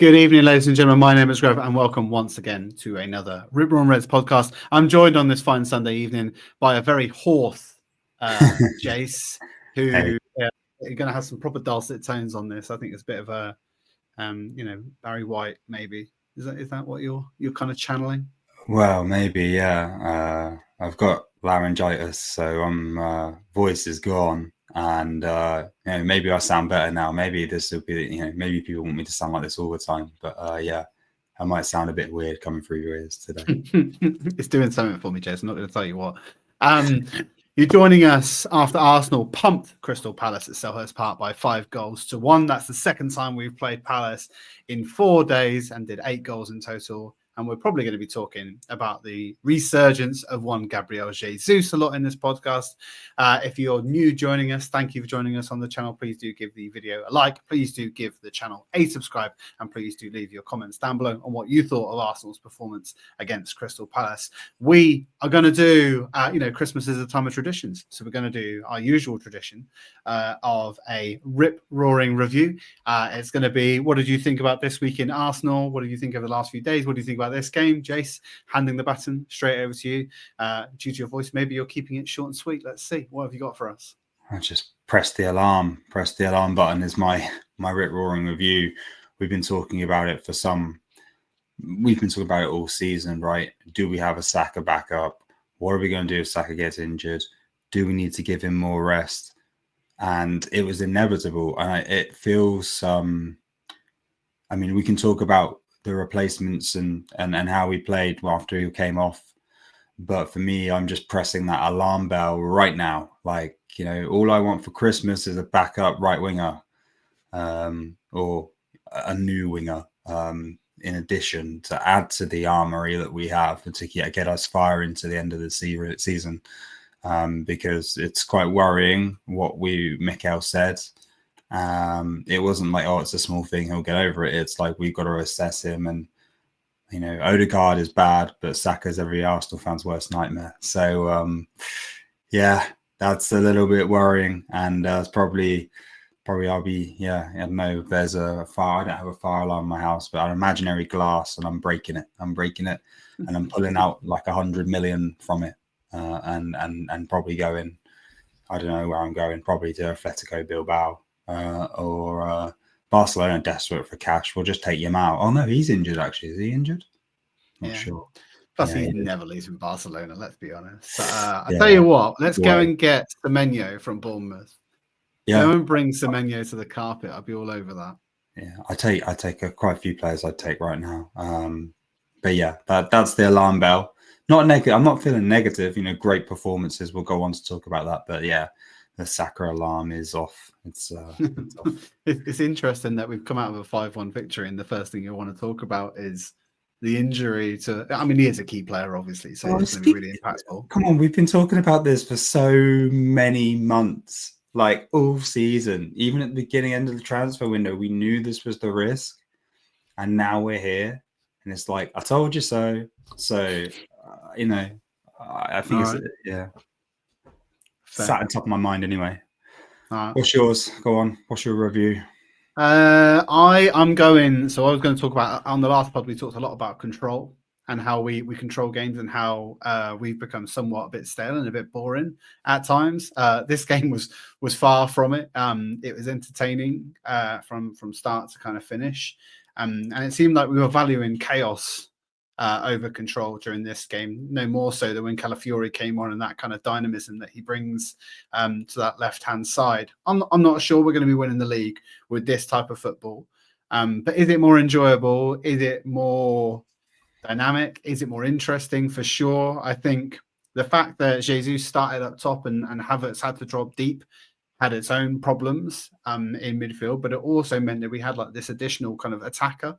Good evening, ladies and gentlemen. My name is Greg, and welcome once again to another Rip Roaring Reds podcast. I'm joined on this fine Sunday evening by a very hoarse Jace, who are going to have some proper dulcet tones on this. I think it's a bit of a, Barry White, maybe. Is that what you're kind of channeling? Well, maybe, yeah. I've got laryngitis, so voice is gone, and maybe I sound better now. Maybe this will be, maybe people want me to sound like this all the time. But yeah, I might sound a bit weird coming through your ears today. It's doing something for me, Jason. I'm not going to tell you what. You're joining us after Arsenal pumped Crystal Palace at Selhurst Park by 5-1. That's the second time we've played Palace in 4 days and did 8 goals in total. And we're probably going to be talking about the resurgence of one Gabriel Jesus a lot in this podcast. If you're new joining us, thank you for joining us on the channel. Please do give the video a like. Please do give the channel a subscribe. And please do leave your comments down below on what you thought of Arsenal's performance against Crystal Palace. We are going to do, Christmas is a time of traditions. So we're going to do our usual tradition of a rip-roaring review. It's going to be, what did you think about this week in Arsenal? What did you think over the last few days? What do you think about this game? Jace, handing the baton straight over to you. Due to your voice, maybe you're keeping it short and sweet. Let's see. What have you got for us? I just press the alarm button is my rip roaring review. We've been talking about it all season, right? Do we have a Saka backup? What are we going to do if Saka gets injured? Do we need to give him more rest? And it was inevitable. And it feels, we can talk about the replacements and how we played after he came off. But for me, I'm just pressing that alarm bell right now. Like, all I want for Christmas is a backup right winger or a new winger in addition to add to the armory that we have to get us far into the end of the season. Because it's quite worrying what Mikel said. It wasn't like, it's a small thing, he'll get over it. It's like we've got to assess him, and Odegaard is bad, but Saka's every Arsenal fan's worst nightmare. So that's a little bit worrying, and it's probably I'll be I don't know if there's a fire. I don't have a fire alarm in my house, but an imaginary glass, and I'm breaking it, and I'm pulling out like 100 million from it, and probably going, I don't know where I'm going, probably to Atletico Bilbao or Barcelona desperate for cash. We'll just take him out. Oh no, he's injured actually. Is he injured? Not sure. Plus, he never leaves in Barcelona, let's be honest. But I tell you what, let's go and get Semenyo from Bournemouth. Yeah. Go and bring Semenyo to the carpet. I'd be all over that. Yeah, I take quite a few players I'd take right now. But yeah, that's the alarm bell. Not negative. I'm not feeling negative. Great performances. We'll go on to talk about that. But yeah, the Saka alarm is off. It's off. It's interesting that we've come out of a 5-1 victory, and the first thing you want to talk about is the injury to. I mean, he is a key player, obviously, so it's going to be really impactful. Come on, we've been talking about this for so many months, like all season. Even at the beginning, end of the transfer window, we knew this was the risk, and now we're here, and it's like, I told you so. So, I think sat on top of my mind anyway. What's yours? Go on. What's your review? I'm going. So I was going to talk about, on the last pod, we talked a lot about control and how we control games, and how we've become somewhat a bit stale and a bit boring at times. This game was far from it. It was entertaining from start to kind of finish, and it seemed like we were valuing chaos over control during this game, no more so than when Calafiori came on, and that kind of dynamism that he brings to that left-hand side. I'm not sure we're going to be winning the league with this type of football, but is it more enjoyable? Is it more dynamic? Is it more interesting? For sure. I think the fact that Jesus started up top and Havertz had to drop deep had its own problems in midfield, but it also meant that we had like this additional kind of attacker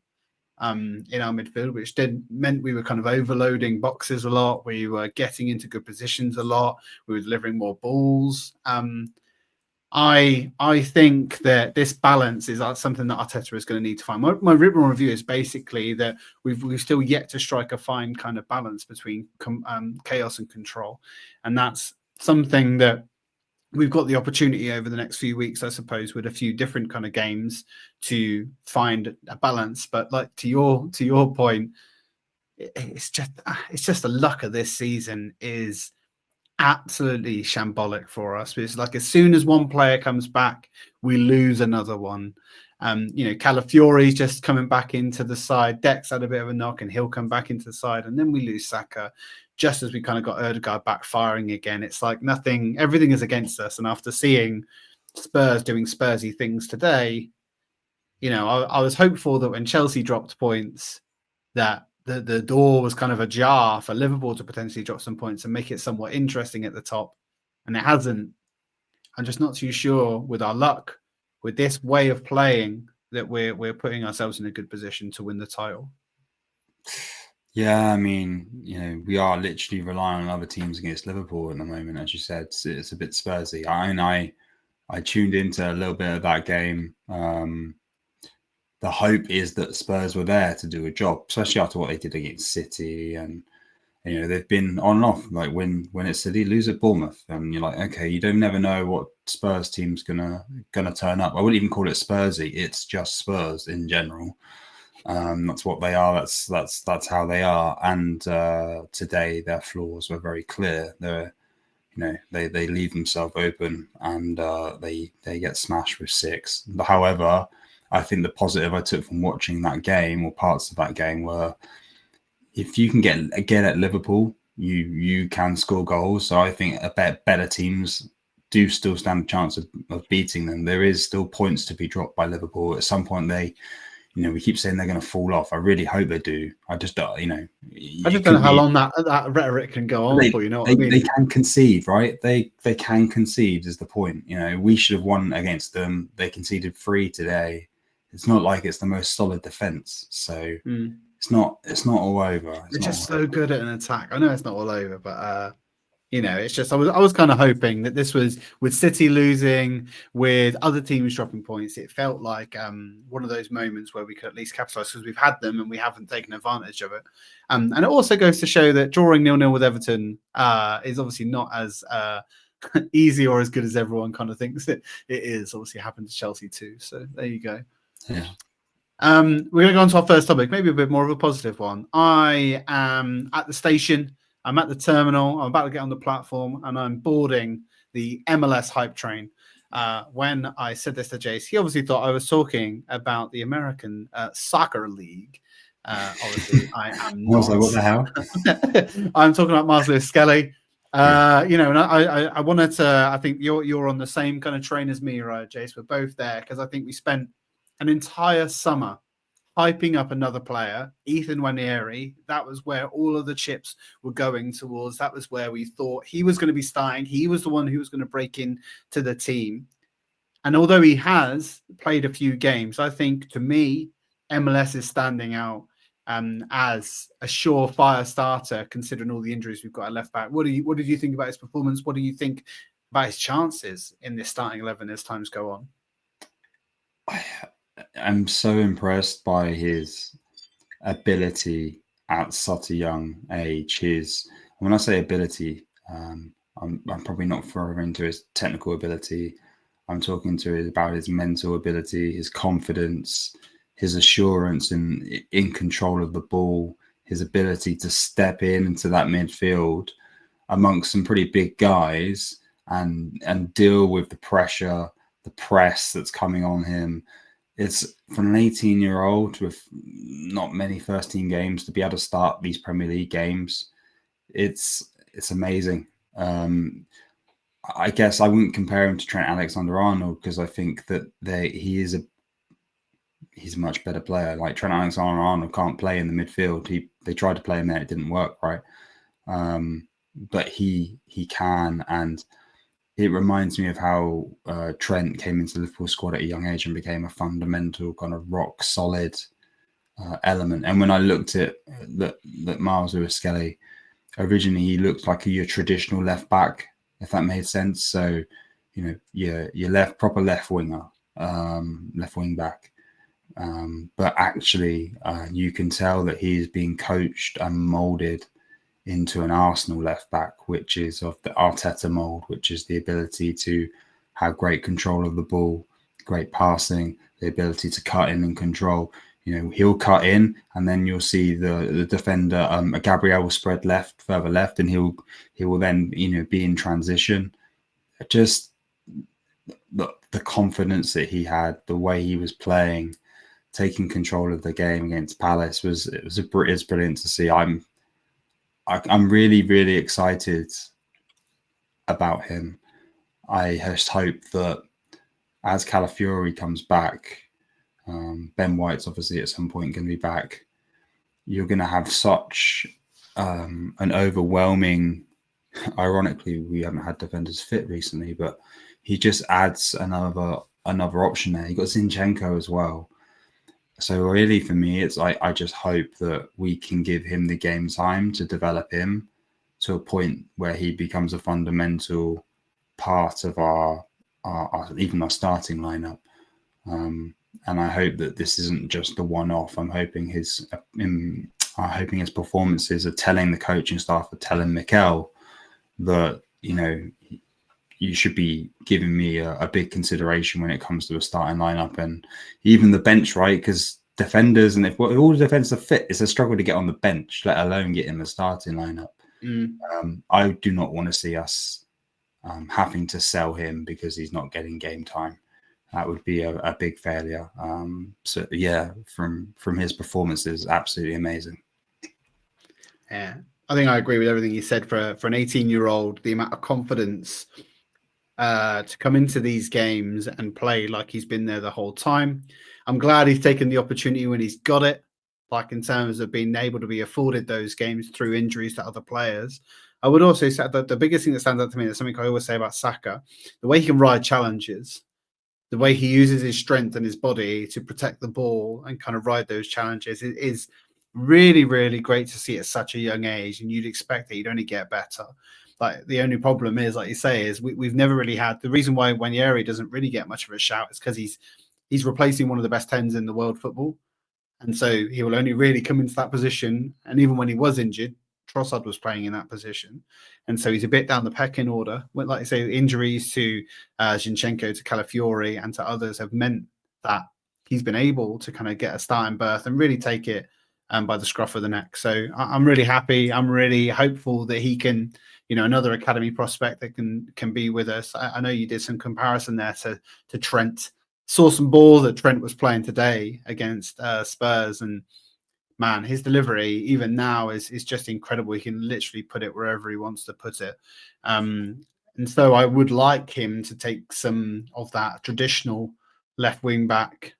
in our midfield, which meant we were kind of overloading boxes a lot. We were getting into good positions a lot. We were delivering more balls. I think that this balance is something that Arteta is going to need to find. My written review is basically that we've still yet to strike a fine kind of balance between chaos and control, and that's something that we've got the opportunity over the next few weeks, I suppose, with a few different kind of games to find a balance. But like to your point, it's just the luck of this season is absolutely shambolic for us. It's like as soon as one player comes back, we lose another one. Calafiori's just coming back into the side. Dex had a bit of a knock, and he'll come back into the side, and then we lose Saka just as we kind of got Erdegaard back firing again. It's like everything is against us. And after seeing Spurs doing Spursy things today, I was hopeful that when Chelsea dropped points, that the door was kind of ajar for Liverpool to potentially drop some points and make it somewhat interesting at the top. And it hasn't. I'm just not too sure with our luck, with this way of playing, that we're putting ourselves in a good position to win the title. Yeah, I mean, we are literally relying on other teams against Liverpool at the moment, as you said. It's a bit Spursy. I tuned into a little bit of that game. The hope is that Spurs were there to do a job, especially after what they did against City, and they've been on and off. Like when it's City, lose at Bournemouth, and you're like, okay, you don't never know what Spurs team's gonna turn up. I wouldn't even call it Spursy. It's just Spurs in general. That's what they are. That's how they are. And today their flaws were very clear. They leave themselves open, and they get smashed with 6. However, I think the positive I took from watching that game, or parts of that game, were if you can get at Liverpool, you can score goals. So I think better teams do still stand a chance of beating them. There is still points to be dropped by Liverpool. At some point, we keep saying they're going to fall off. I really hope they do. I just don't, I just don't know how long that rhetoric can go on for. You know what I mean? They can concede, right? They can concede is the point. We should have won against them. They conceded 3 today. It's not like it's the most solid defense. So it's not all over. They're just so good at an attack. I know it's not all over, but it's just I was kind of hoping that this was, with City losing, with other teams dropping points, it felt like one of those moments where we could at least capitalize, because we've had them and we haven't taken advantage of it. And it also goes to show that drawing 0-0 with Everton is obviously not as easy or as good as everyone kind of thinks it is. Obviously happened to Chelsea too. So there you go. Yeah. We're going to go on to our first topic, maybe a bit more of a positive one. I am at the station. I'm at the terminal. I'm about to get on the platform, and I'm boarding the MLS hype train. When I said this to Jace, he obviously thought I was talking about the American Soccer League. Obviously, I am not. What the hell? I'm talking about Mars Lewis Skelly. And I wanted to. I think you're on the same kind of train as me, right, Jace? We're both there because I think we spent an entire summer hyping up another player, Ethan Nwaneri. That was where all of the chips were going towards. That was where we thought he was going to be starting. He was the one who was going to break in to the team. And although he has played a few games, I think, to me, MLS is standing out as a surefire starter, considering all the injuries we've got at left back. What did you think about his performance? What do you think about his chances in this starting 11 as times go on? I'm so impressed by his ability at such a young age. When I say ability, I'm probably not referring to his technical ability. I'm talking about his mental ability, his confidence, his assurance in control of the ball, his ability to step into that midfield amongst some pretty big guys and deal with the pressure, the press that's coming on him. It's for an 18-year-old with not many first-team games to be able to start these Premier League games. It's amazing. I guess I wouldn't compare him to Trent Alexander-Arnold, because I think that he's a much better player. Like Trent Alexander-Arnold can't play in the midfield. They tried to play him there, it didn't work, right? But he can, and it reminds me of how Trent came into the Liverpool squad at a young age and became a fundamental kind of rock solid element. And when I looked at that Miles Lewis Skelly, originally he looked like your traditional left back, if that made sense. So, your proper left winger, left wing back. But actually, you can tell that he's being coached and molded into an Arsenal left back, which is of the Arteta mold, which is the ability to have great control of the ball, great passing, the ability to cut in and control. He'll cut in, and then you'll see the defender, Gabriel, will spread further left, and he will then be in transition. Just the confidence that he had, the way he was playing, taking control of the game against Palace it's brilliant to see. I'm really, really excited about him. I just hope that as Calafiori comes back, Ben White's obviously at some point going to be back. You're going to have such an overwhelming. Ironically, we haven't had defenders fit recently, but he just adds another option there. You got Zinchenko as well. So really, for me, it's I just hope that we can give him the game time to develop him to a point where he becomes a fundamental part of our even our starting lineup. And I hope that this isn't just a one-off. I'm hoping his performances are telling the coaching staff, are telling Mikel that you should be giving me a big consideration when it comes to a starting lineup and even the bench, right? Because defenders, and if all the defenders are fit, it's a struggle to get on the bench, let alone get in the starting lineup. I do not want to see us having to sell him because he's not getting game time. That would be a big failure. So yeah, from his performances, absolutely amazing. Yeah, I think I agree with everything you said. For an 18-year-old, the amount of confidence to come into these games and play like he's been there the whole time. I'm glad he's taken the opportunity when he's got it, like in terms of being able to be afforded those games through injuries to other players. I would also say that the biggest thing that stands out to me is something I always say about Saka, the way he can ride challenges, the way he uses his strength and his body to protect the ball and kind of ride those challenges is really, really great to see at such a young age. And you'd expect that he'd only get better. Like the only problem is, like you say, is we've never really had the reason why Nwaneri doesn't really get much of a shout is because he's replacing one of the best 10s in the world football. And so he will only really come into that position. And even when he was injured, Trossard was playing in that position. And so he's a bit down the pecking order. Like I say, injuries to Zinchenko, to Calafiori, and to others have meant that he's been able to kind of get a starting berth and really take it by the scruff of the neck. So I'm really happy. I'm really hopeful that he can, another academy prospect that can be with us. I know you did some comparison there to Trent. Saw some ball that Trent was playing today against Spurs, and man, his delivery even now is just incredible. He can literally put it wherever he wants to put it. And so I would like him to take some of that traditional left wing back,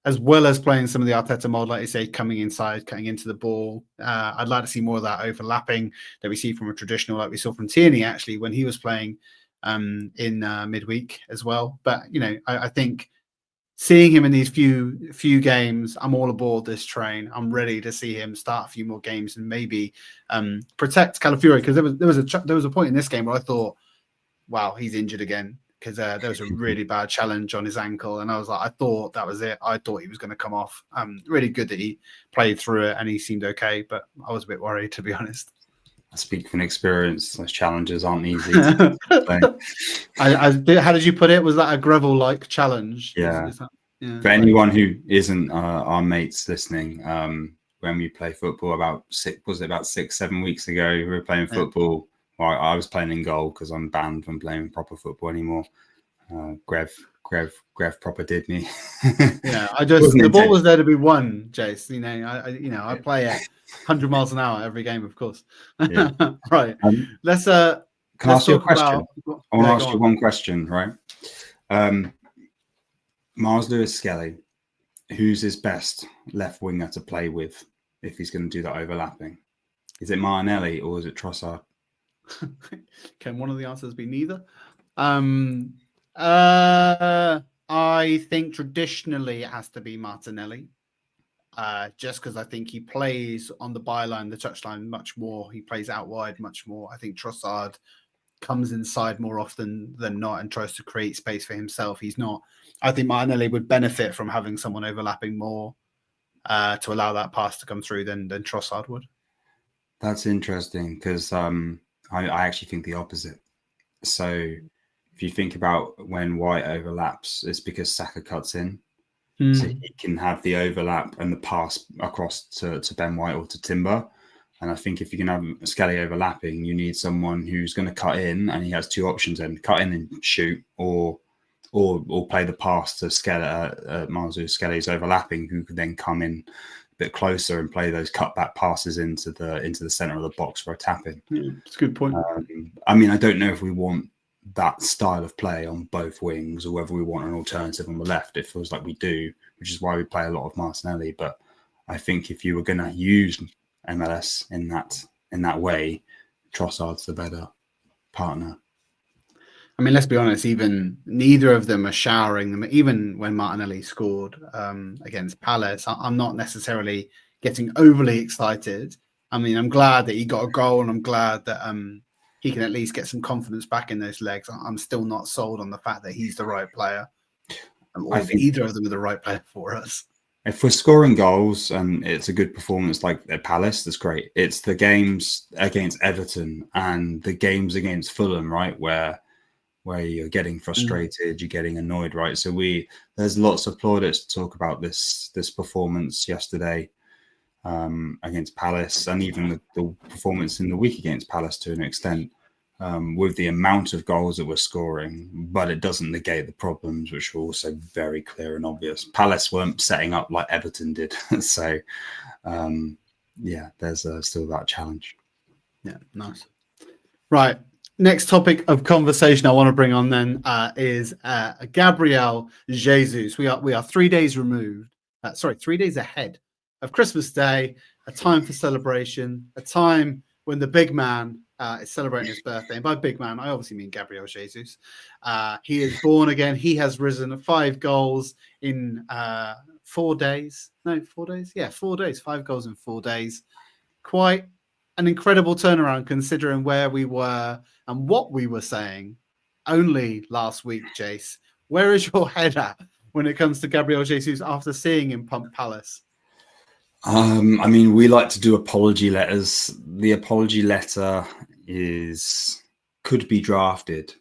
as well as playing some of the Arteta mold, like you say, coming inside, cutting into the ball. I'd like to see more of that overlapping that we see from a traditional, like we saw from Tierney actually when he was playing in midweek as well. But I think seeing him in these few games, I'm all aboard this train. I'm ready to see him start a few more games and maybe protect Calafiori, because there was a point in this game where I thought, wow, he's injured again, because there was a really bad challenge on his ankle, and I was like, I thought that was it. I thought he was going to come off. Really good that he played through it and he seemed okay, but I was a bit worried, to be honest. I speak from experience. Those challenges aren't easy. How did you put it? Was that a Greville-like challenge? Yeah. Is that, yeah. For anyone who isn't our mates listening, when we play football about 6-7 weeks ago, we were playing football. Well, I was playing in goal because I'm banned from playing proper football anymore. Grev proper did me. Yeah, the ball was there to be won, Jace. I play at 100 miles an hour every game, of course. Yeah. Right. Let's can I ask you a question? I want to ask you one question, right? Miles Lewis-Skelly, who's his best left winger to play with if he's going to do that overlapping? Is it Martinelli or is it Trossard? Can one of the answers be neither? I think traditionally it has to be Martinelli, just because I think he plays on the byline, the touchline much more. He plays out wide much more. I think Trossard comes inside more often than not and tries to create space for himself. He's not. I think Martinelli would benefit from having someone overlapping more to allow that pass to come through than Trossard would. That's interesting because I actually think the opposite. So if you think about when White overlaps, it's because Saka cuts in. So he can have the overlap and the pass across to Ben White or to Timber. And I think if you can have Skelly overlapping, you need someone who's going to cut in, and he has two options: then cut in and shoot, or play the pass to Skelly, Marzu Skelly's overlapping, who could then come in a bit closer and play those cutback passes into the center of the box for a tap in. It's a good point. I mean, I don't know if we want that style of play on both wings or whether we want an alternative on the left. It feels like we do, which is why we play a lot of Martinelli. But I think if you were going to use MLS in that way, Trossard's the better partner. I mean, let's be honest, even neither of them are showering them. Even when Martinelli scored against Palace, I'm not necessarily getting overly excited. I mean, I'm glad that he got a goal, and I'm glad that he can at least get some confidence back in those legs. I'm still not sold on the fact that he's the right player, or I think either of them are the right player for us. if we're scoring goals and it's a good performance like at Palace, that's great. It's the games against Everton and the games against Fulham, right, where you're getting frustrated, you're getting annoyed, right? So there's lots of plaudits to talk about this performance yesterday against Palace, and even the performance in the week against Palace to an extent, with the amount of goals that we're scoring, but it doesn't negate the problems, which are also very clear and obvious. Palace weren't setting up like Everton did. So, there's still that challenge. Yeah, nice. Right. Next topic of conversation I want to bring on then is Gabriel Jesus. We are 3 days removed. 3 days ahead of Christmas Day, a time for celebration, a time when the big man is celebrating his birthday. And by big man, I obviously mean Gabriel Jesus. He is born again. He has risen 5 goals in 4 days. No, 4 days? Yeah, 4 days. 5 goals in 4 days. Quite an incredible turnaround considering where we were and what we were saying only last week, Jace. Where is your head at when it comes to Gabriel Jesus after seeing him pump Palace? I mean, we like to do apology letters. The apology letter could be drafted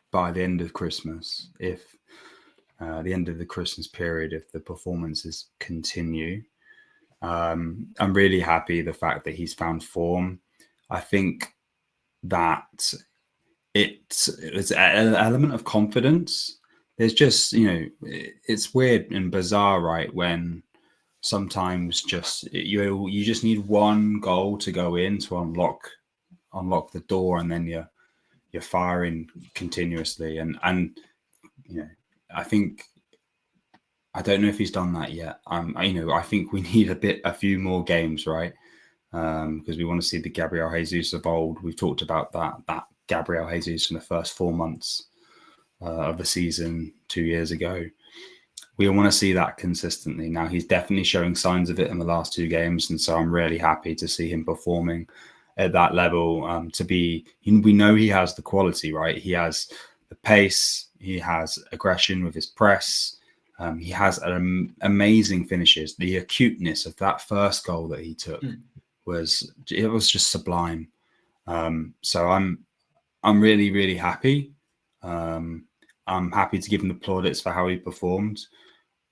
by the end of Christmas, if the end of the Christmas period, if the performances continue. I'm really happy the fact that he's found form. I think that it's an element of confidence. There's just, it's weird and bizarre, right? When sometimes you just need one goal to go in to unlock the door, and then you're firing continuously. And I think, I don't know if he's done that yet. I think we need a few more games, right? Because we want to see the Gabriel Jesus of old. We've talked about that Gabriel Jesus in the first 4 months of the season 2 years ago. We want to see that consistently. Now, he's definitely showing signs of it in the last 2 games, and so I'm really happy to see him performing at that level. We know he has the quality, right? He has the pace, he has aggression with his press. He has amazing finishes. The acuteness of that first goal that he took was just sublime. So I'm really, really happy. I'm happy to give him the plaudits for how he performed.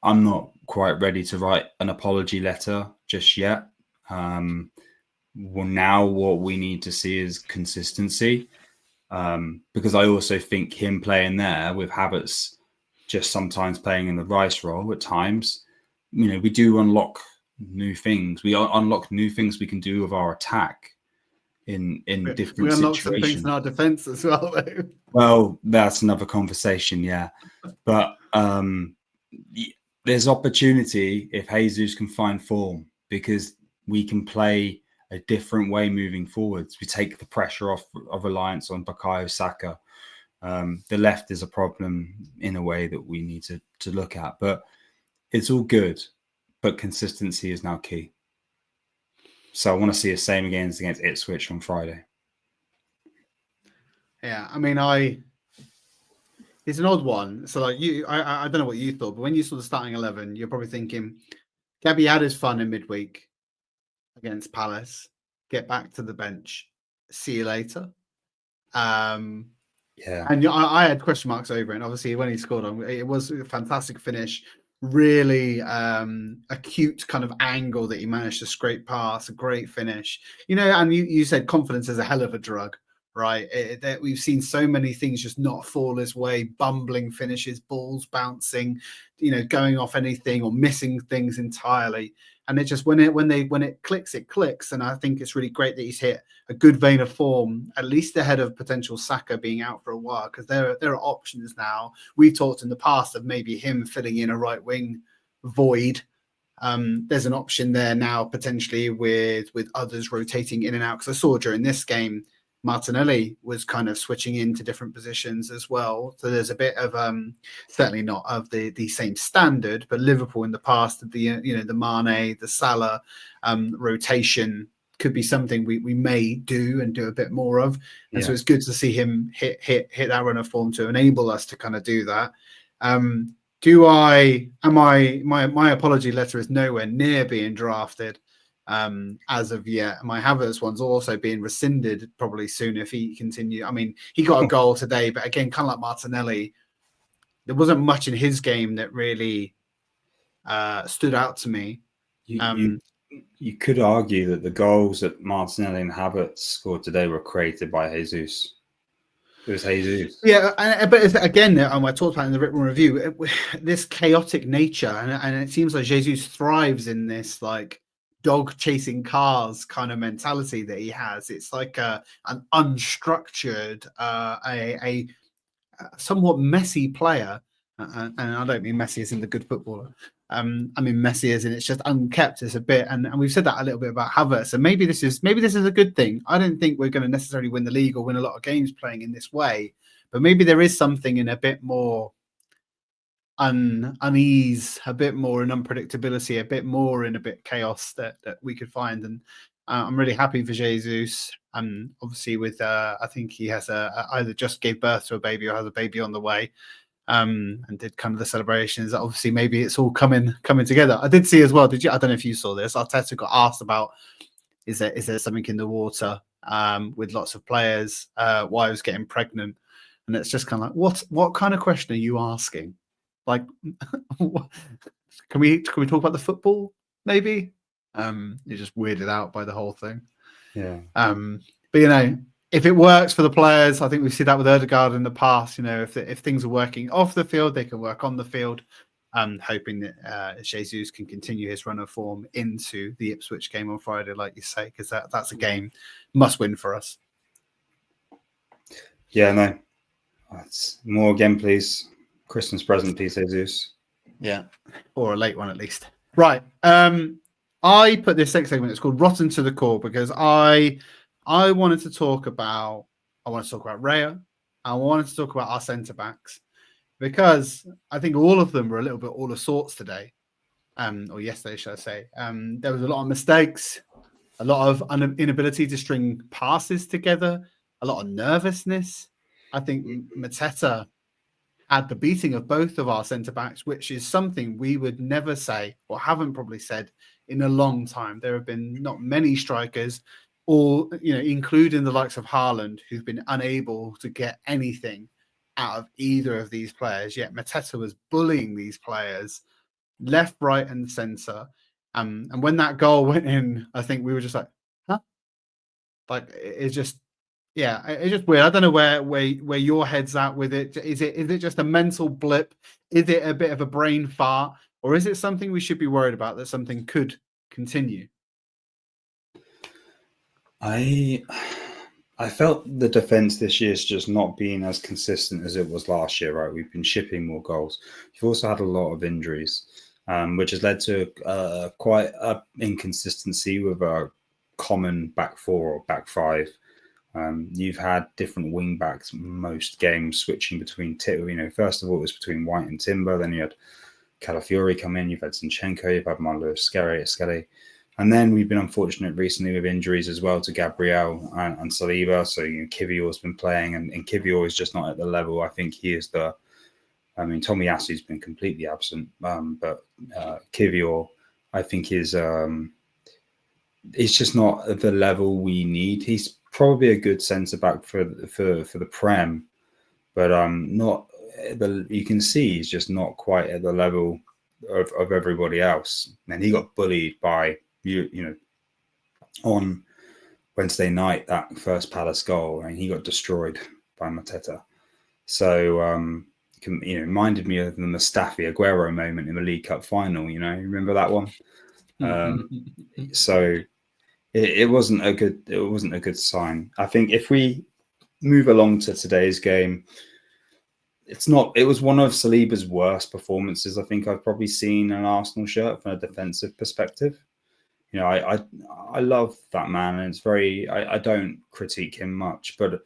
I'm not quite ready to write an apology letter just yet. Now what we need to see is consistency, because I also think him playing there with Havertz just sometimes playing in the Rice role at times, we do unlock new things. We unlock new things we can do with our attack in different situations. We unlock some things in our defence as well, though. Well, that's another conversation, yeah. But there's opportunity if Jesus can find form, because we can play a different way moving forwards. We take the pressure off of reliance on Bukayo Saka. The left is a problem in a way that we need to look at, but it's all good. But consistency is now key. So I want to see the same against Ipswich on Friday. Yeah, I mean, it's an odd one. So like I don't know what you thought, but when you saw the starting 11, you're probably thinking Gabby had his fun in midweek against Palace. get back to the bench. See you later. Yeah. And I had question marks over it. And obviously, when he scored, it was a fantastic finish. Really acute kind of angle that he managed to scrape past. A great finish. And you said confidence is a hell of a drug, right? We've seen so many things just not fall his way, bumbling finishes, balls bouncing, going off anything or missing things entirely. And it just when it clicks, it clicks. And I think it's really great that he's hit a good vein of form, at least ahead of potential Saka being out for a while, because there are options now. We've talked in the past of maybe him filling in a right wing void. There's an option there now potentially with others rotating in and out, because I saw during this game Martinelli was kind of switching into different positions as well. So there's a bit of certainly not of the same standard, but Liverpool in the past, the the Mane, the Salah rotation could be something we may do and do a bit more of. And so it's good to see him hit that run of form to enable us to kind of do that. My apology letter is nowhere near being drafted as of yet. My Havertz one's also being rescinded probably soon if he continue. I mean, he got a goal today, but again, kind of like Martinelli, there wasn't much in his game that really stood out to me. You could argue that the goals that Martinelli and Havertz scored today were created by Jesus. It was Jesus. Yeah, but again, I talked about in the written review, this chaotic nature, and it seems like Jesus thrives in this like dog chasing cars kind of mentality that he has. It's like an unstructured, a somewhat messy player, and I don't mean messy as in the good footballer. I mean messy as in it's just unkept. It's a bit, and we've said that a little bit about Havertz. So maybe this is a good thing. I don't think we're going to necessarily win the league or win a lot of games playing in this way, but maybe there is something in a bit more unease, a bit more in unpredictability, a bit more in a bit chaos that we could find. And I'm really happy for Jesus. Obviously with I think he has either just gave birth to a baby or has a baby on the way. And did kind of the celebrations. Obviously, maybe it's all coming together. I did see as well. Did you? I don't know if you saw this. Arteta got asked about is there something in the water with lots of players, wives getting pregnant, and it's just kind of like what kind of question are you asking? Like, can we talk about the football? Maybe. You're just weirded out by the whole thing. Yeah. But if it works for the players, I think we've seen that with Odegaard in the past. If things are working off the field, they can work on the field. Hoping that Jesus can continue his run of form into the Ipswich game on Friday, like you say, because that's a game must win for us. Yeah, no. That's more again, please. Christmas present, please, Jesus. Yeah, or a late one at least. Right. I put this next segment. It's called "Rotten to the Core" because I wanted to talk about Raya. I wanted to talk about our centre backs because I think all of them were a little bit all of sorts today, or yesterday, should I say? There was a lot of mistakes, a lot of inability to string passes together, a lot of nervousness. I think Mateta had the beating of both of our centre backs, which is something we would never say or haven't probably said in a long time. There have been not many strikers, or including the likes of Haaland, who've been unable to get anything out of either of these players. Yet Mateta was bullying these players left, right, and centre. And when that goal went in, I think we were just like, huh? Like it's just. Yeah, it's just weird. I don't know where your head's at with it. Is it just a mental blip? Is it a bit of a brain fart? Or is it something we should be worried about, that something could continue? I felt the defence this year has just not been as consistent as it was last year, right? We've been shipping more goals. We've also had a lot of injuries, which has led to quite an inconsistency with our common back four or back five. You've had different wing backs most games, switching between first of all it was between White and Timber, then you had Calafiori come in, you've had Zinchenko, you've had Marlo Skelly, and then we've been unfortunate recently with injuries as well to Gabriel and Saliba. So Kivior's been playing, and Kivior is just not at the level. I think he is Tomiyasu's been completely absent, but Kivior I think is It's just not at the level we need. He's probably a good centre back for the Prem, but not you can see he's just not quite at the level of everybody else. And he got bullied by you know on Wednesday night, that first Palace goal, and he got destroyed by Mateta. So reminded me of the Mustafi Aguero moment in the League Cup final. You remember that one? So it wasn't a good sign. I think if we move along to today's game, it was one of Saliba's worst performances I think I've probably seen in an Arsenal shirt from a defensive perspective. I love that man, and it's very I don't critique him much, but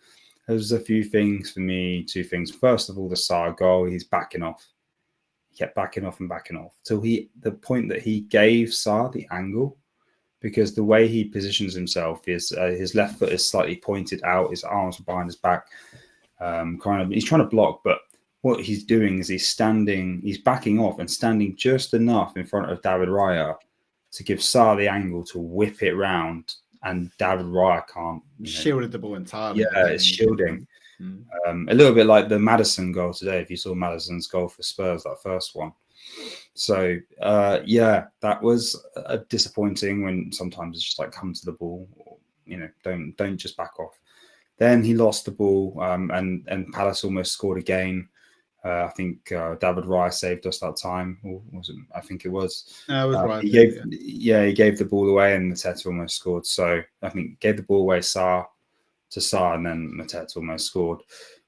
there's a few things for me. Two things. First of all, the Sarr goal, he's backing off. He kept backing off and backing off till the point that he gave Sarr the angle, because the way he positions himself is his left foot is slightly pointed out, his arms are behind his back, he's trying to block, but what he's doing is he's backing off and standing just enough in front of David Raya to give Sarr the angle to whip it round, and David Raya can't. Shielded the ball entirely. Yeah, it's shielding. A little bit like the Maddison goal today, if you saw Maddison's goal for Spurs, that first one. So, that was disappointing when sometimes it's just like come to the ball, or, don't just back off. Then he lost the ball, and Palace almost scored again. I think David Raya saved us that time, or was it? I think it was. No, it was right. He gave the ball away, and Mateta almost scored. So I think gave the ball away to Sarr, and then Mateta almost scored.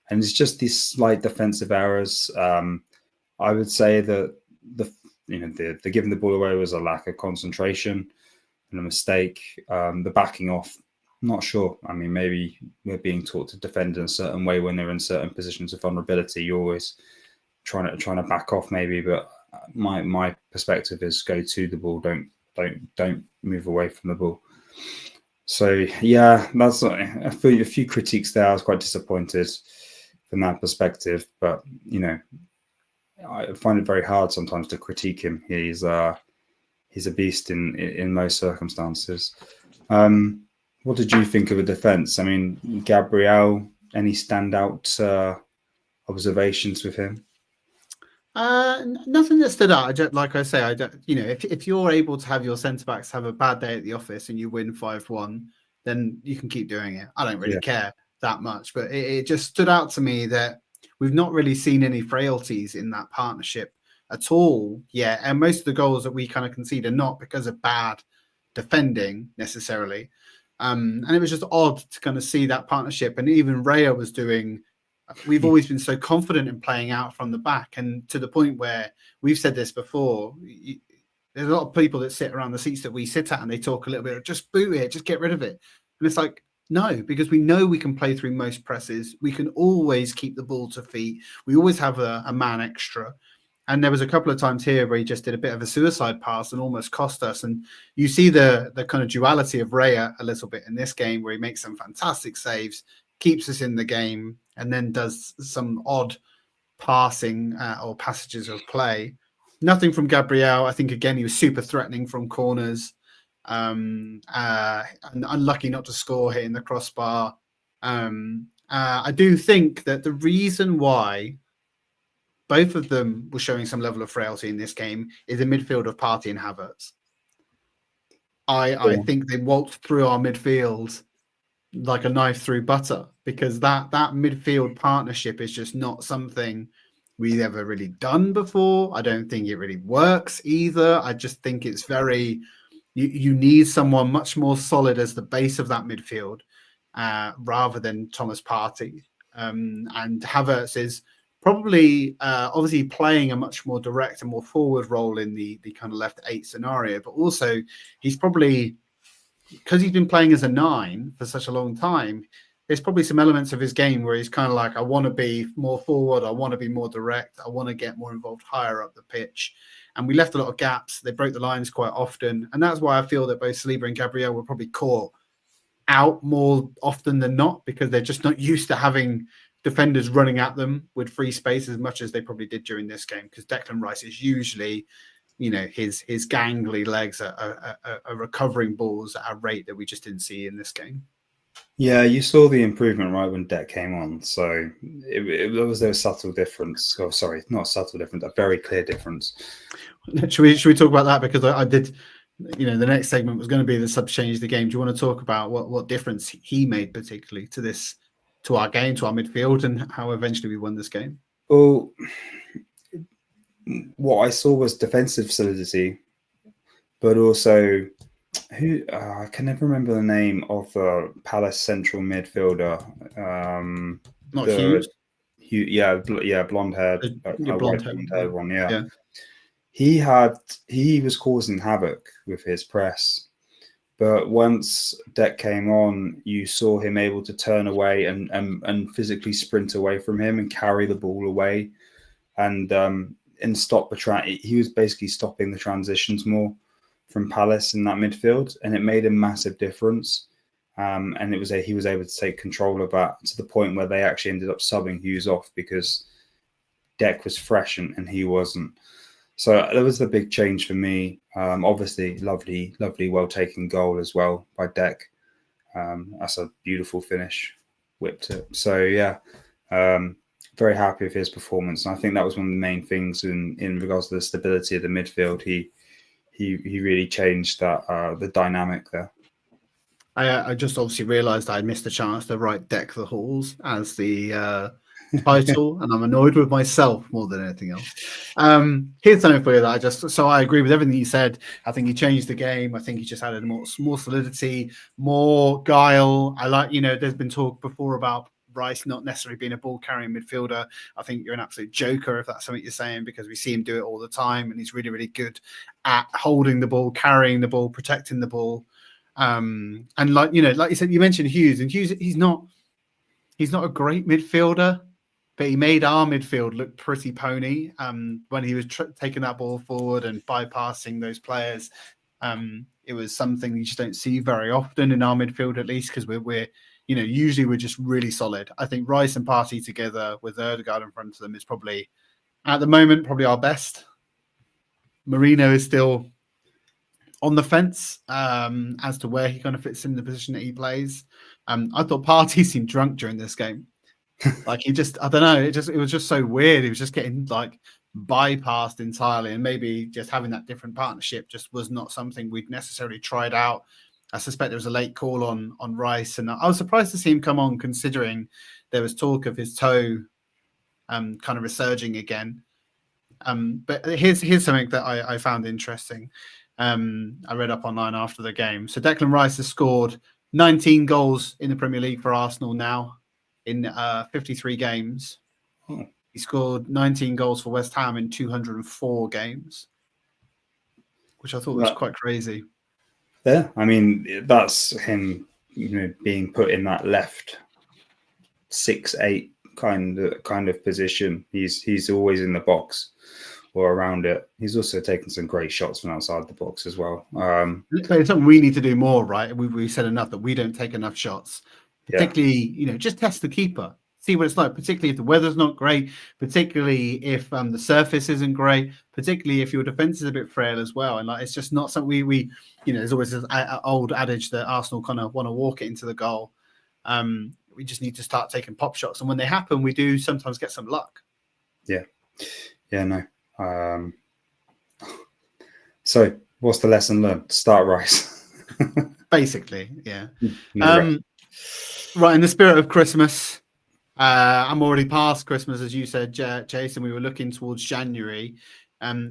And it's just these slight defensive errors. I would say that the giving the ball away was a lack of concentration and a mistake. The backing off, not sure. I mean, maybe we're being taught to defend in a certain way when they're in certain positions of vulnerability. You're always trying to back off, maybe. But my perspective is go to the ball. Don't move away from the ball. So yeah, that's a few critiques there. I was quite disappointed from that perspective, but I find it very hard sometimes to critique him. He's a beast in most circumstances. What did you think of the defense? I mean, Gabriel, any standout observations with him? Nothing that stood out. Like I say, I don't. If you're able to have your centre backs have a bad day at the office and you win 5-1, then you can keep doing it. I don't really care that much, but it just stood out to me that we've not really seen any frailties in that partnership at all yet, and most of the goals that we kind of concede are not because of bad defending necessarily. And it was just odd to kind of see that partnership. And even Raya was doing. We've always been so confident in playing out from the back, and to the point where we've said this before. There's a lot of people that sit around the seats that we sit at, and they talk a little bit of just boot it, just get rid of it. And it's like, no, because we know we can play through most presses. We can always keep the ball to feet. We always have a man extra. And there was a couple of times here where he just did a bit of a suicide pass and almost cost us. And you see the kind of duality of Raya a little bit in this game, where he makes some fantastic saves, keeps us in the game, and then does some odd passing or passages of play. Nothing from Gabriel. I think, again, he was super threatening from corners. And unlucky not to score, hitting the crossbar. I do think that the reason why both of them were showing some level of frailty in this game is a midfield of Partey and Havertz. I think they waltzed through our midfield like a knife through butter, because that midfield partnership is just not something we've ever really done before. I don't think it really works either. I just think it's very... You need someone much more solid as the base of that midfield rather than Thomas Partey. And Havertz is probably obviously playing a much more direct and more forward role in the kind of left 8 scenario, but also he's probably, because he's been playing as a 9 for such a long time, there's probably some elements of his game where he's kind of like, I want to be more forward, I want to be more direct, I want to get more involved higher up the pitch. And we left a lot of gaps. They broke the lines quite often. And that's why I feel that both Saliba and Gabriel were probably caught out more often than not, because they're just not used to having defenders running at them with free space as much as they probably did during this game, because Declan Rice is usually his gangly legs are recovering balls at a rate that we just didn't see in this game. Yeah, you saw the improvement right when Deck came on. So there was a subtle difference. Oh, sorry, not a subtle difference, a very clear difference. Should we talk about that? Because I did, the next segment was going to be the subs changed the game. Do you want to talk about what difference he made, particularly to our game, to our midfield, and how eventually we won this game? Well, what I saw was defensive solidity, but also I can never remember the name of the Palace central midfielder. Not Hughes. Yeah, blonde haired, Your blonde haired one. Yeah. He was causing havoc with his press, but once Deck came on, you saw him able to turn away and physically sprint away from him and carry the ball away, and stop the he was basically stopping the transitions more from Palace in that midfield, and it made a massive difference. And he was able to take control of that to the point where they actually ended up subbing Hughes off because Deck was fresh and he wasn't. So that was the big change for me. Obviously, lovely, well taken goal as well by Deck. That's a beautiful finish, whipped it. So yeah, very happy with his performance. And I think that was one of the main things in regards to the stability of the midfield. He really changed that the dynamic there. I just obviously realised I missed a chance to write Deck the Halls as the title, and I'm annoyed with myself more than anything else. Here's something for you that so I agree with everything you said. I think he changed the game. I think he just added more solidity, more guile. I like, there's been talk before about Rice not necessarily being a ball carrying midfielder. I think you're an absolute joker if that's something you're saying, because we see him do it all the time, and he's really, really good at holding the ball, carrying the ball, protecting the ball. And like you said, you mentioned Hughes, and Hughes, he's not a great midfielder, but he made our midfield look pretty pony when he was taking that ball forward and bypassing those players. It was something you just don't see very often in our midfield, at least, because we're usually we're just really solid. I think Rice and Partey together with Ødegaard in front of them is probably, at the moment, probably our best. Marino is still on the fence as to where he kind of fits in the position that he plays. I thought Partey seemed drunk during this game. Like I don't know, it was just so weird. He was just getting like bypassed entirely, and maybe just having that different partnership just was not something we'd necessarily tried out. I suspect there was a late call on Rice, and I was surprised to see him come on, considering there was talk of his toe kind of resurging again. But here's something that I found interesting. I read up online after the game. So Declan Rice has scored 19 goals in the Premier League for Arsenal now in 53 games. Oh. He scored 19 goals for West Ham in 204 games, which I thought was quite crazy. Yeah, I mean, that's him, being put in that left 6-8 kind of position. He's always in the box or around it. He's also taken some great shots from outside the box as well. It's something we need to do more, right? We said enough that we don't take enough shots. Particularly, just test the keeper, see what it's like, particularly if the weather's not great, particularly if the surface isn't great, particularly if your defense is a bit frail as well. And it's just not something we there's always this old adage that Arsenal kind of want to walk it into the goal. We just need to start taking pop shots, and when they happen, we do sometimes get some luck. No. So what's the lesson learned? Start Rice. Basically, yeah. Right, in the spirit of Christmas, I'm already past Christmas, as you said, Jason. We were looking towards January.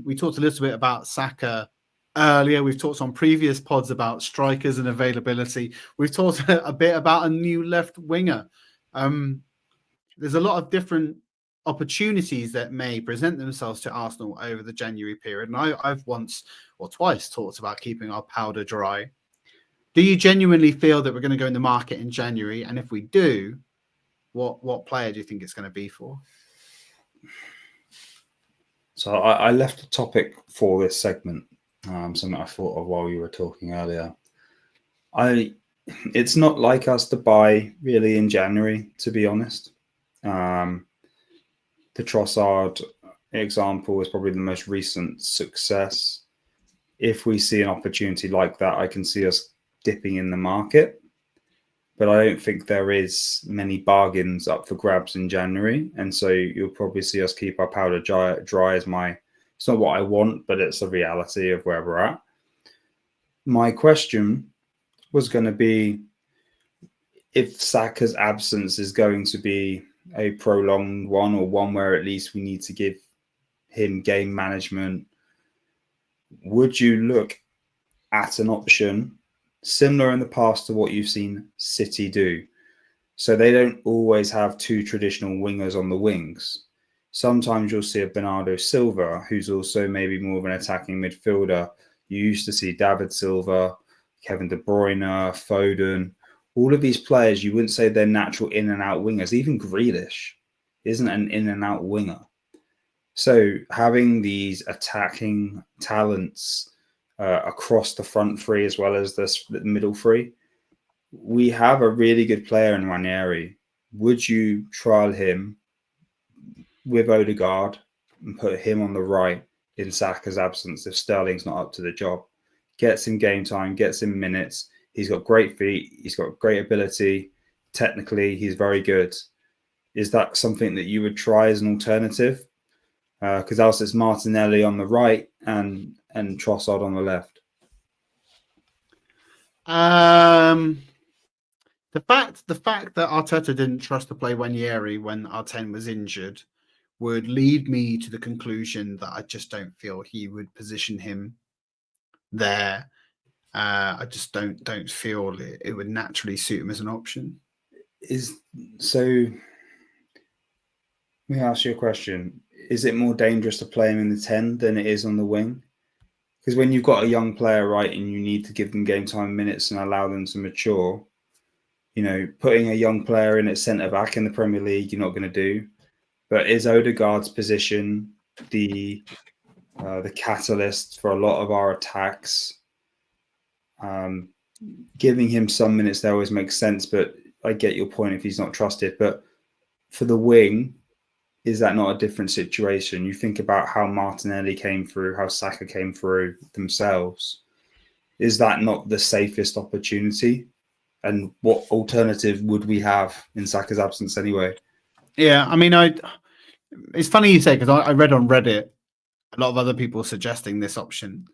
We talked a little bit about Saka earlier. We've talked on previous pods about strikers and availability. We've talked a bit about a new left winger. There's a lot of different opportunities that may present themselves to Arsenal over the January period. And I've once or twice talked about keeping our powder dry. Do you genuinely feel that we're going to go in the market in January? And if we do, what player do you think it's going to be for? So I left a topic for this segment, something I thought of while you were talking earlier. It's not like us to buy really in January, to be honest. The Trossard example is probably the most recent success. if we see an opportunity like that, I can see us dipping in the market. But I don't think there is many bargains up for grabs in January. And so you'll probably see us keep our powder dry as it's not what I want, but it's a reality of where we're at. My question was going to be if Saka's absence is going to be a prolonged one, or one where at least we need to give him game management, would you look at an option similar in the past to what you've seen City do? So they don't always have two traditional wingers on the wings. Sometimes you'll see a Bernardo Silva, who's also maybe more of an attacking midfielder. You used to see David Silva, Kevin De Bruyne, Foden. All of these players, you wouldn't say they're natural in and out wingers. Even Grealish isn't an in and out winger. So having these attacking talents across the front three as well as the middle three, we have a really good player in Nwaneri. Would you trial him with Odegaard and put him on the right in Saka's absence if Sterling's not up to the job? Gets him game time, gets him minutes. He's got great feet. He's got great ability. Technically, he's very good. Is that something that you would try as an alternative? Because else it's Martinelli on the right and Trossard on the left. The fact that Arteta didn't trust to play Nwaneri when Arteta was injured would lead me to the conclusion that I just don't feel he would position him there. I just don't feel it would naturally suit him as an option. Let me ask you a question. Is it more dangerous to play him in the 10 than it is on the wing? Because when you've got a young player, right, and you need to give them game time minutes and allow them to mature, you know, putting a young player in at centre back in the Premier League, you're not going to do. But is Odegaard's position the catalyst for a lot of our attacks? Giving him some minutes there always makes sense, but I get your point if he's not trusted. But for the wing, is that not a different situation? You think about how Martinelli came through, how Saka came through themselves. Is that not the safest opportunity? And what alternative would we have in Saka's absence anyway? Yeah, I mean, it's funny you say, because I read on Reddit a lot of other people suggesting this option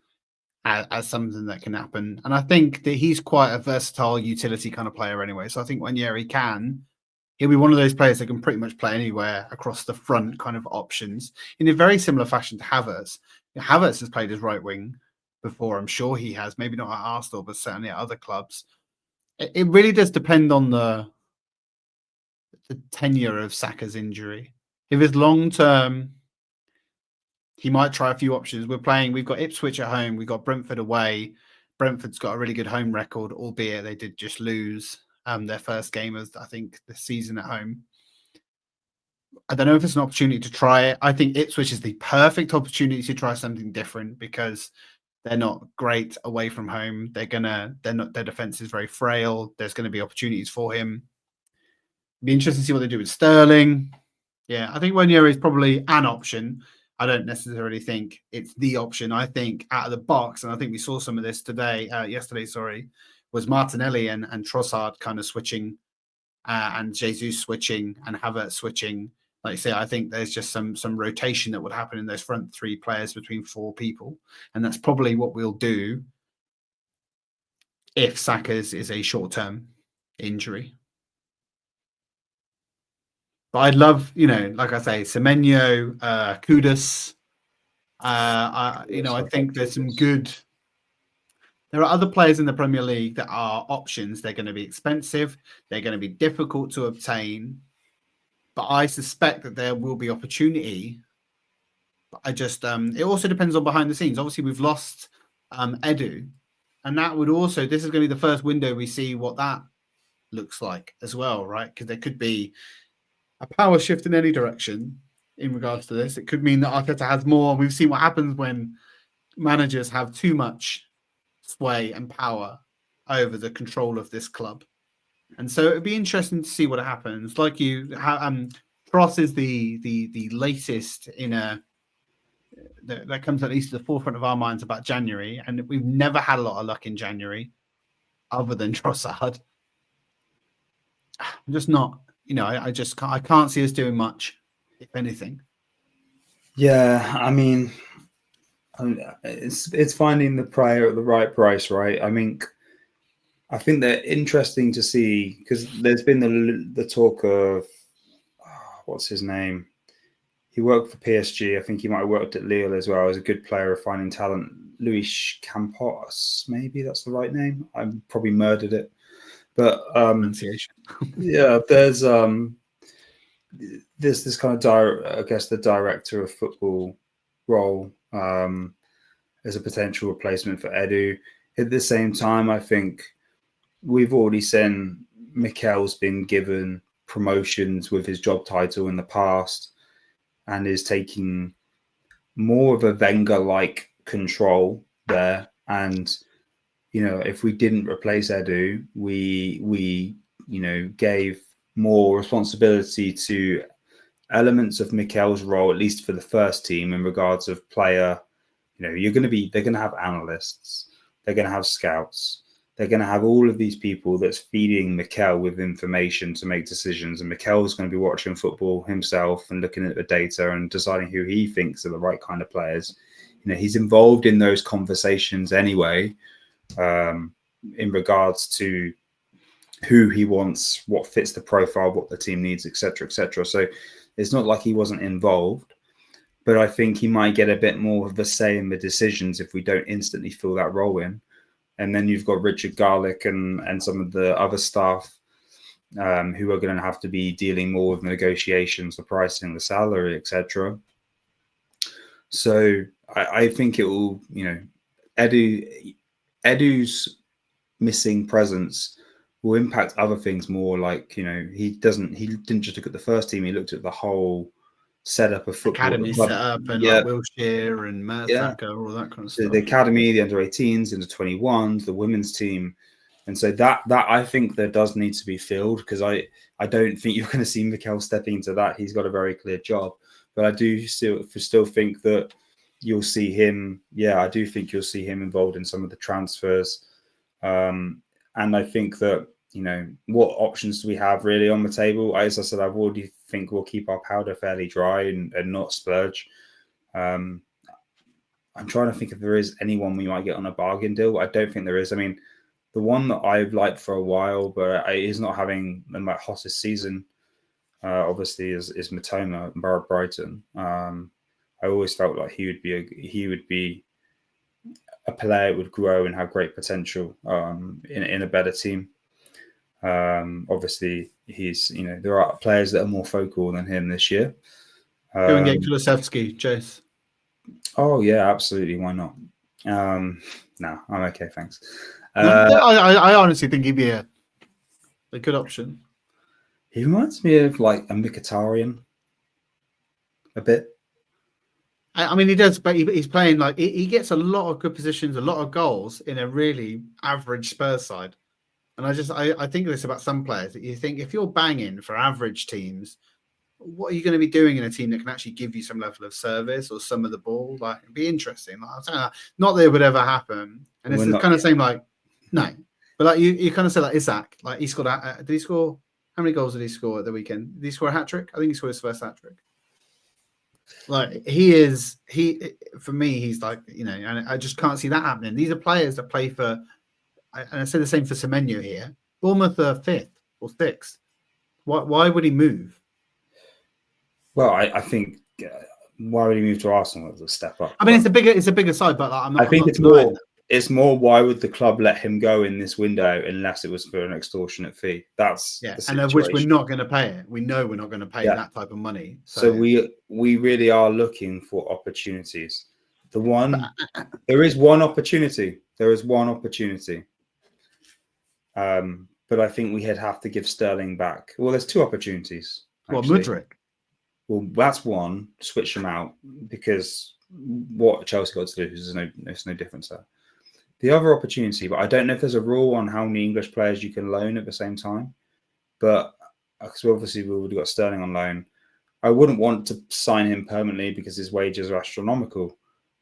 as something that can happen. And I think that he's quite a versatile utility kind of player anyway. So I think Nwaneri he'll be one of those players that can pretty much play anywhere across the front kind of options in a very similar fashion to Havertz. Havertz has played as right wing before. I'm sure he has, maybe not at Arsenal, but certainly at other clubs. It really does depend on the tenure of Saka's injury. If it's long term, he might try a few options. We've got Ipswich at home, we've got Brentford away. Brentford's got a really good home record, albeit they did just lose their first game of, I think, the season at home. I don't know if it's an opportunity to try it. I think Ipswich is the perfect opportunity to try something different because they're not great away from home. Their defense is very frail. There's going to be opportunities for him. Be interesting to see what they do with Sterling. Yeah, I think Nwaneri is probably an option. I don't necessarily think it's the option. I think out of the box, and I think we saw some of this yesterday, was Martinelli and Trossard kind of switching, and Jesus switching, and Havertz switching. Like I say, I think there's just some rotation that would happen in those front three players between four people, and that's probably what we'll do if Saka's is a short-term injury. But I'd love, like I say, Semenyo, Kudus. I think there's some good. There are other players in the Premier League that are options. They're going to be expensive. They're going to be difficult to obtain. But I suspect that there will be opportunity. But it also depends on behind the scenes. Obviously, we've lost Edu. And that would also, this is going to be the first window we see what that looks like as well, right? Because there could be a power shift in any direction in regards to this. It could mean that Arteta has more. We've seen what happens when managers have too much sway and power over the control of this club. And so it'd be interesting to see what happens. Like Tross is the latest in a that comes at least to the forefront of our minds about January, and we've never had a lot of luck in January, other than Trossard. I'm just not, I just can't see us doing much, if anything. Yeah, I mean, it's finding the player at the right price, right? I think they're interesting to see because there's been the talk of what's his name? He worked for PSG. I think he might have worked at Lille as well. As a good player of finding talent. Luis Campos, maybe that's the right name. I probably murdered it, but Pronunciation. yeah, there's this kind of I guess the director of football role as a potential replacement for Edu. At the same time, I think we've already seen Mikel's been given promotions with his job title in the past and is taking more of a Wenger-like control there. And, if we didn't replace Edu, we gave more responsibility to elements of Mikel's role, at least for the first team, in regards of player. They're going to have analysts, they're going to have scouts, they're going to have all of these people that's feeding Mikel with information to make decisions. And Mikel's going to be watching football himself and looking at the data and deciding who he thinks are the right kind of players. He's involved in those conversations anyway, in regards to who he wants, what fits the profile, what the team needs, etc., etc. So it's not like he wasn't involved, but I think he might get a bit more of a say in the decisions if we don't instantly fill that role in. And then you've got Richard Garlick and some of the other staff who are going to have to be dealing more with negotiations, the pricing, the salary, etc. So I think it will, Edu's missing presence will impact other things more. Like, he didn't just look at the first team, he looked at the whole setup of football. Academy setup and like Wilshere and Mertesacker, all that kind of stuff. The academy, the under-18s, under-21s, the women's team. And so that I think there does need to be filled, because I don't think you're going to see Mikel stepping into that. He's got a very clear job. But I do still think that you'll see him. Yeah, I do think you'll see him involved in some of the transfers. And I think that, what options do we have really on the table? As I said, I already think we'll keep our powder fairly dry and not splurge. I'm trying to think if there is anyone we might get on a bargain deal. I don't think there is. I mean, the one that I've liked for a while, but is not having the hottest season, obviously, is Matoma at Brighton. I always felt like he would be a player that would grow and have great potential in a better team. Obviously, he's there are players that are more focal than him this year. Go and get Kulusevski, Chase. Oh yeah, absolutely. Why not? No, I'm okay, thanks. I honestly think he'd be a good option. He reminds me of like a Mkhitaryan a bit. I mean, he does, but he's playing like he gets a lot of good positions, a lot of goals in a really average Spurs side. And I think this about some players, that you think if you're banging for average teams, what are you going to be doing in a team that can actually give you some level of service or some of the ball? Like, it'd be interesting. Like, I'm saying that, not that it would ever happen. And it's kind of saying like, no, but like you kind of say like Isaac, like he scored. Did he score? How many goals did he score at the weekend? Did he score a hat trick? I think he scored his first hat trick. Like he for me, he's like, and I just can't see that happening. These are players that play for. And I say the same for Semenyo here. Bournemouth are 5th or 6th. Why would he move? Well, I think why would he move to Arsenal as a step up? I mean, it's a bigger side, but I think it's more why would the club let him go in this window unless it was for an extortionate fee? That's and of which we're not going to pay it. We know we're not going to pay that type of money. So we really are looking for opportunities. There is one opportunity. But I think we'd have to give Sterling back. Well, there's 2 opportunities. Well, Mudryk. Well, that's one. Switch them out, because what Chelsea got to do is there's no difference there. The other opportunity, but I don't know if there's a rule on how many English players you can loan at the same time. But because obviously we've already got Sterling on loan, I wouldn't want to sign him permanently because his wages are astronomical.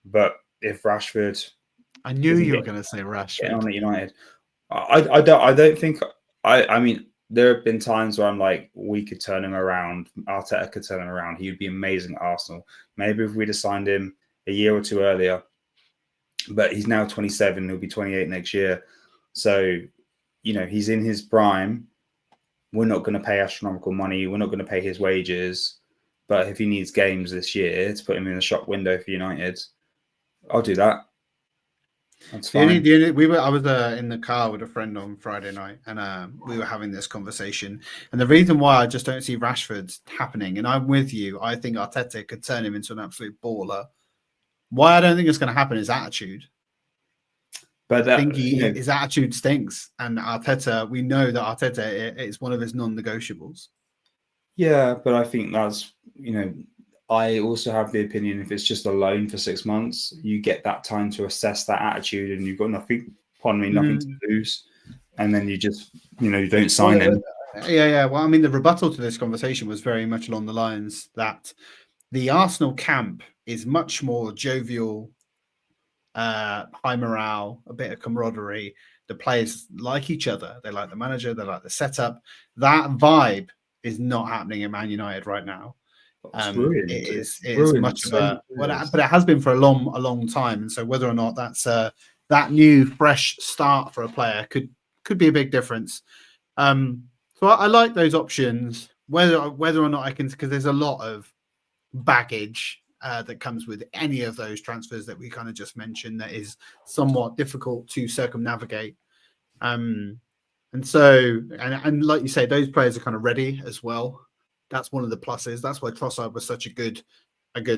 But if Rashford I knew isn't you were getting going to say on Rashford. at United, I don't think I mean there have been times where I'm like, we could turn him around. Arteta could turn him around. He would be amazing at Arsenal. Maybe if we'd have signed him a year or two earlier, but he's now 27. He'll be 28 next year. So, he's in his prime. We're not going to pay astronomical money. We're not going to pay his wages. But if he needs games this year to put him in the shop window for United, I'll do that. That's fine. I was in the car with a friend on Friday night, and we were having this conversation. And the reason why I just don't see Rashford happening, and I'm with you, I think Arteta could turn him into an absolute baller. Why I don't think it's going to happen is attitude. But I think his attitude stinks, and Arteta. We know that Arteta is one of his non-negotiables. Yeah, but I think that's I also have the opinion if it's just a loan for 6 months, you get that time to assess that attitude, and you've got nothing to lose, and then you just you don't sign him. Yeah. Well, I mean, the rebuttal to this conversation was very much along the lines that the Arsenal camp is much more jovial, high morale, a bit of camaraderie. The players like each other. They like the manager. They like the setup. That vibe is not happening in Man United right now. It is much of a but it has been for a long time. And so whether or not that's that new fresh start for a player could be a big difference. So I like those options. Whether or not I can, because there's a lot of baggage that comes with any of those transfers that we kind of just mentioned that is somewhat difficult to circumnavigate. And so, and like you say, those players are kind of ready as well. That's one of the pluses. That's why Trossard was such a good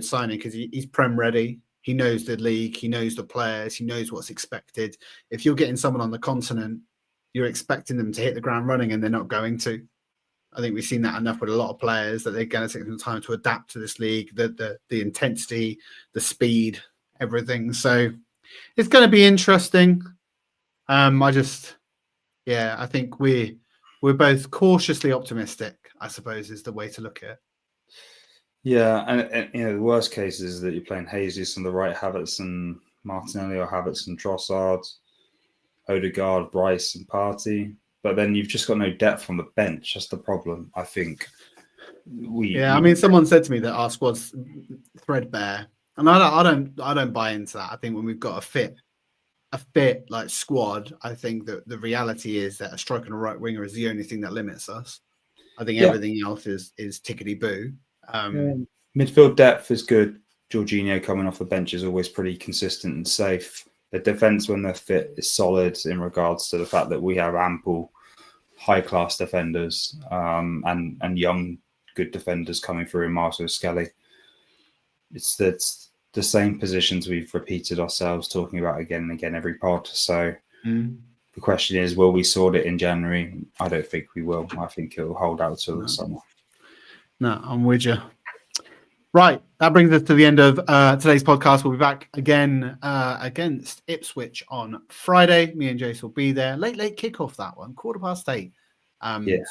signing, because he's prem ready. He knows the league. He knows the players. He knows what's expected. If you're getting someone on the continent, you're expecting them to hit the ground running, and they're not going to. I think we've seen that enough with a lot of players that they're going to take some time to adapt to this league, the intensity, the speed, everything. So it's going to be interesting. I think we're both cautiously optimistic, I suppose, is the way to look at it. Yeah, and the worst case is that you're playing Jesus on the right, Havertz and Martinelli, or Havertz and Trossard, Odegaard, Rice and Partey. But then you've just got no depth on the bench. That's the problem, I think. I mean, someone said to me that our squad's threadbare, and I don't buy into that. I think when we've got a fit like squad, I think that the reality is that a striker and a right winger is the only thing that limits us. I think everything else is tickety boo. Midfield depth is good. Jorginho coming off the bench is always pretty consistent and safe. The defense, when they're fit, is solid in regards to the fact that we have ample high-class defenders and young, good defenders coming through in Marcel Skelly. It's the same positions we've repeated ourselves talking about again and again every pod. So the question is, will we sort it in January? I don't think we will. I think it will hold out till the summer. No, I'm with you. Right, that brings us to the end of today's podcast. We'll be back again against Ipswich on Friday. Me and Jace will be there. Late kickoff, that one, 8:15.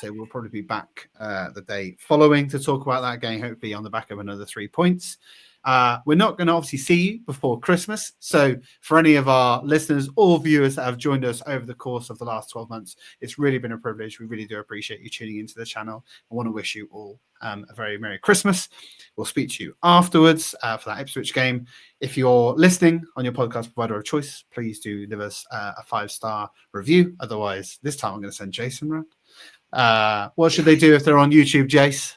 So we'll probably be back the day following to talk about that game, hopefully on the back of another 3 points. We're not going to obviously see you before Christmas. So for any of our listeners or viewers that have joined us over the course of the last 12 months, it's really been a privilege. We really do appreciate you tuning into the channel. I want to wish you all a very Merry Christmas. We'll speak to you afterwards for that Ipswich game. If you're listening on your podcast provider of choice, please do leave us a 5-star review. Otherwise, this time I'm going to send Jason around. What should they do if they're on YouTube, Jace?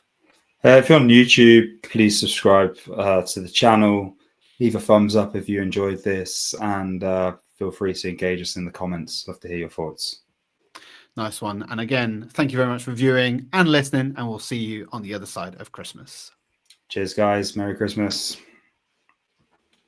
If you're on YouTube, please subscribe to the channel. Leave a thumbs up if you enjoyed this, and feel free to engage us in the comments. Love to hear your thoughts. Nice one. And again, thank you very much for viewing and listening, and we'll see you on the other side of Christmas. Cheers, guys. Merry Christmas.